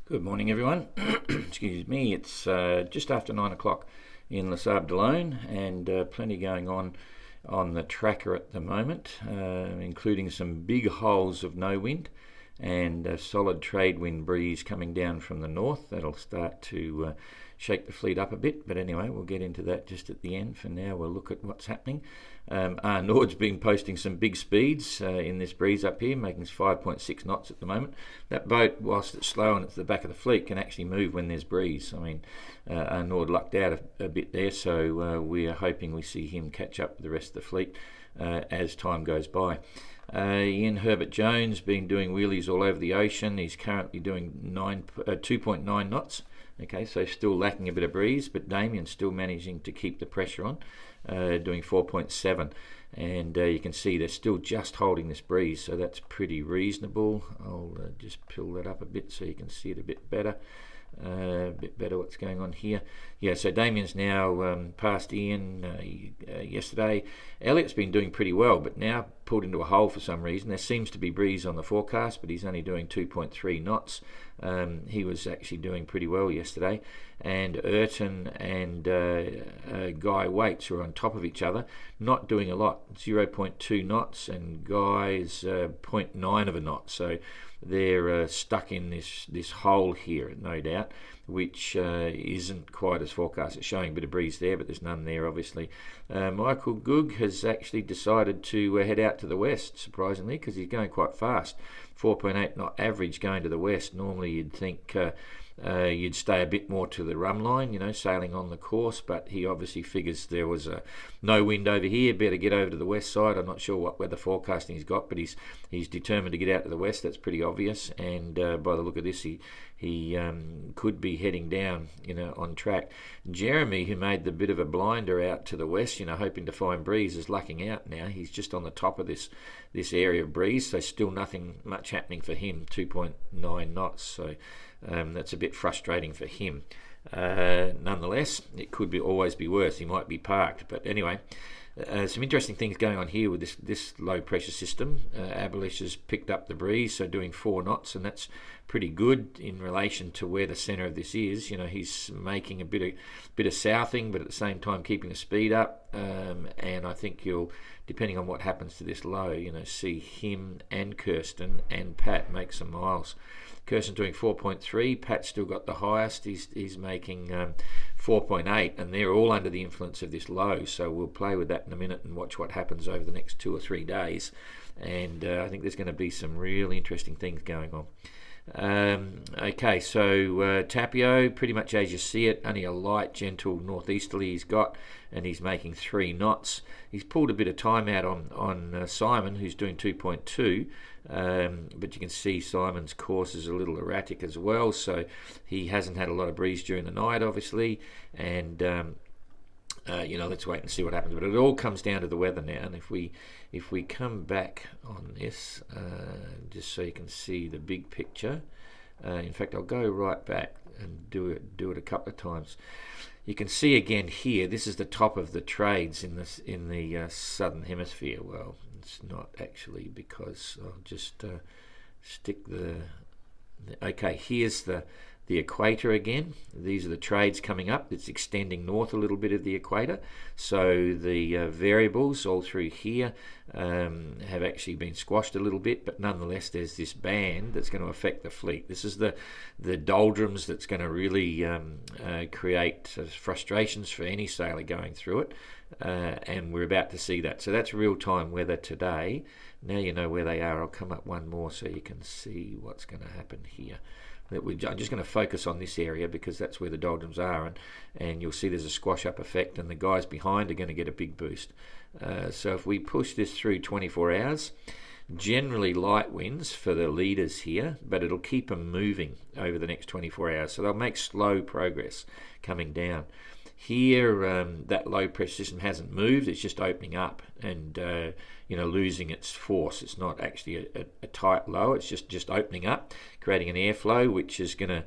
Good morning, everyone. Excuse me. It's just after 9 o'clock in Les Sables d'Olonne, and plenty going on the tracker at the moment, including some big holes of no wind and a solid trade wind breeze coming down from the north. That'll start to shake the fleet up a bit, but anyway, we'll get into that just at the end. For now, we'll look at what's happening. Nord's been posting some big speeds in this breeze up here, making 5.6 knots at the moment. That boat, whilst it's slow and it's the back of the fleet, can actually move when there's breeze. I mean, Nord lucked out a bit there, so we are hoping we see him catch up with the rest of the fleet as time goes by. Ian Herbert Jones been doing wheelies all over the ocean. He's currently doing 2.9 knots. Okay, so still lacking a bit of breeze, but Damien's still managing to keep the pressure on, doing 4.7. And you can see they're still just holding this breeze, so that's pretty reasonable. I'll just pull that up a bit so you can see it a bit better. What's going on here. Yeah, so Damien's now past Ian yesterday. Elliot's been doing pretty well, but now pulled into a hole for some reason. There seems to be breeze on the forecast, but he's only doing 2.3 knots. He was actually doing pretty well yesterday. And Urton and Guy Waits are on top of each other, not doing a lot. 0.2 knots, and Guy's 0.9 of a knot. So they're stuck in this hole here, no doubt, which isn't quite as forecast. It's showing a bit of breeze there, but there's none there, obviously. Michael Gug has actually decided to head out to the west, surprisingly, because he's going quite fast. 4.8 knot average going to the west. Normally you'd think you'd stay a bit more to the rum line, sailing on the course, but he obviously figures there was no wind over here, better get over to the west side. I'm not sure what weather forecasting he's got, but he's determined to get out to the west. That's pretty obvious, and by the look of this, he could be heading down, on track. Jeremy, who made the bit of a blinder out to the west, hoping to find breeze, is lucking out now. He's just on the top of this area of breeze, so still nothing much happening for him, 2.9 knots, so that's a bit frustrating for him. Nonetheless, it could always be worse. He might be parked, but anyway, some interesting things going on here with this low pressure system. Abelish has picked up the breeze, so doing 4 knots, and that's pretty good in relation to where the centre of this is. He's making a bit of southing, but at the same time keeping the speed up. And I think you'll, depending on what happens to this low, see him and Kirsten and Pat make some miles. Kirsten doing 4.3, Pat's still got the highest. He's making 4.8, and they're all under the influence of this low. So we'll play with that in a minute and watch what happens over the next 2 or 3 days. And I think there's going to be some really interesting things going on. Okay, so Tapio, pretty much as you see it, only a light, gentle northeasterly he's got, and he's making 3 knots. He's pulled a bit of time out on Simon, who's doing 2.2, but you can see Simon's course is a little erratic as well, so he hasn't had a lot of breeze during the night, obviously, and let's wait and see what happens. But it all comes down to the weather now, and if we come back on this, just so you can see the big picture. In fact, I'll go right back and do it a couple of times. You can see again here. This is the top of the trades in the southern hemisphere. Well, it's not actually, because I'll just stick the. Okay, here's the equator again. These are the trades coming up. It's extending north a little bit of the equator. So the variables all through here have actually been squashed a little bit, but nonetheless there's this band that's going to affect the fleet. This is the doldrums that's going to really create frustrations for any sailor going through it, and we're about to see that. So that's real-time weather today. Now you know where they are. I'll come up one more so you can see what's going to happen here. I'm just going to focus on this area because that's where the doldrums are, and you'll see there's a squash up effect, and the guys behind are going to get a big boost. So if we push this through 24 hours, generally light winds for the leaders here, but it'll keep them moving over the next 24 hours, so they'll make slow progress coming down. Here, that low pressure system hasn't moved, it's just opening up and losing its force. It's not actually a tight low, it's just opening up, creating an airflow, which is going to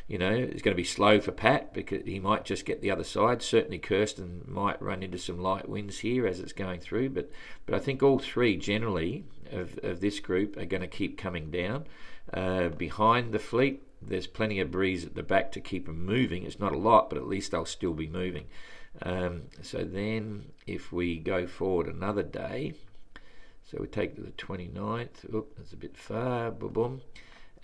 is going to be slow for Pat because he might just get the other side. Certainly Kirsten might run into some light winds here as it's going through, but I think all three generally of this group are going to keep coming down. Behind the fleet, there's plenty of breeze at the back to keep them moving. It's not a lot, but at least they'll still be moving. So then if we go forward another day, so we take to the 29th, that's a bit far, boom, boom.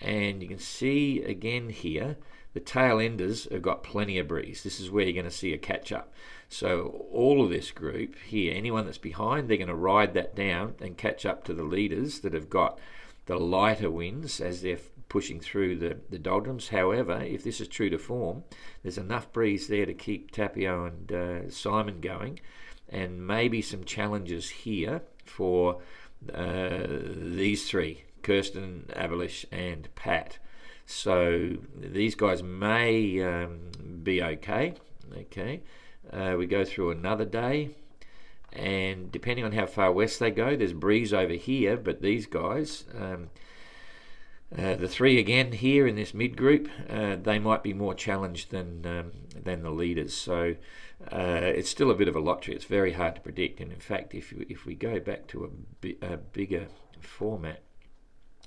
And you can see again here, the tail enders have got plenty of breeze. This is where you're going to see a catch up. So all of this group here, anyone that's behind, they're going to ride that down and catch up to the leaders that have got the lighter winds as they're pushing through the doldrums. However, if this is true to form, there's enough breeze there to keep Tapio and Simon going, and maybe some challenges here for these three, Kirsten, Avalish and Pat. So these guys may be okay. We go through another day, and depending on how far west they go, there's breeze over here, but these guys, the three again here in this mid group, they might be more challenged than the leaders. So it's still a bit of a lottery. It's very hard to predict, and in fact, if we go back to a bigger format,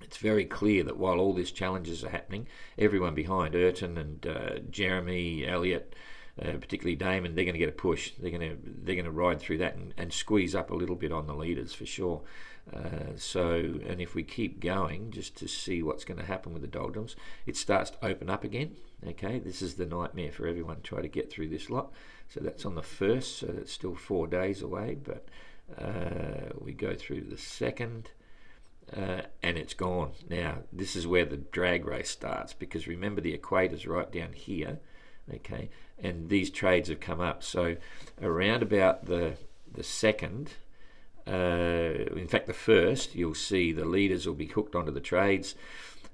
it's very clear that while all these challenges are happening, everyone behind, Ayrton and Jeremy, Elliot, particularly Damon, they're going to get a push. They're going to ride through that and squeeze up a little bit on the leaders for sure. And if we keep going, just to see what's going to happen with the doldrums, it starts to open up again. This is the nightmare for everyone, try to get through this lot. So that's on the 1st, so that's still 4 days away, but we go through to the 2nd. And it's gone. Now this is where the drag race starts, because remember the equator's right down here, and these trades have come up. So around about the 2nd, in fact the 1st, you'll see the leaders will be hooked onto the trades.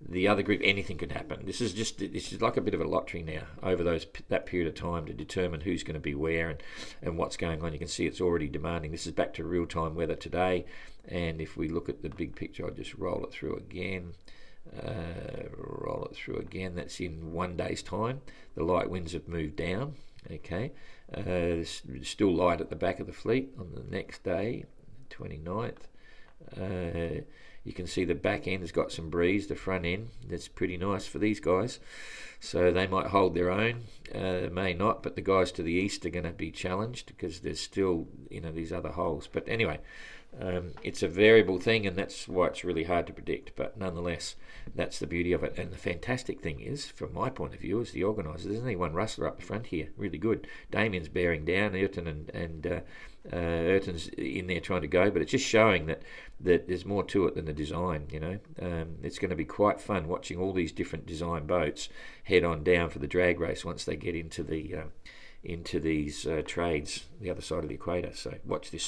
The other group, anything can happen. This is like a bit of a lottery now over that period of time to determine who's going to be where and what's going on. You can see it's already demanding. This is back to real-time weather today, and if we look at the big picture, I'll just roll it through again. That's in 1 day's time. The light winds have moved down. There's still light at the back of the fleet on the next day, 29th. You can see the back end has got some breeze. The front end, that's pretty nice for these guys. So they might hold their own, may not, but the guys to the east are going to be challenged because there's still, these other holes. But anyway, it's a variable thing, and that's why it's really hard to predict. But nonetheless, that's the beauty of it. And the fantastic thing is, from my point of view, as the organiser, there's only one rustler up the front here. Really good. Damien's bearing down, Ayrton and Ayrton's in there trying to go, but it's just showing that there's more to it than the design. It's going to be quite fun watching all these different design boats head on down for the drag race once they get into these trades the other side of the equator. So watch this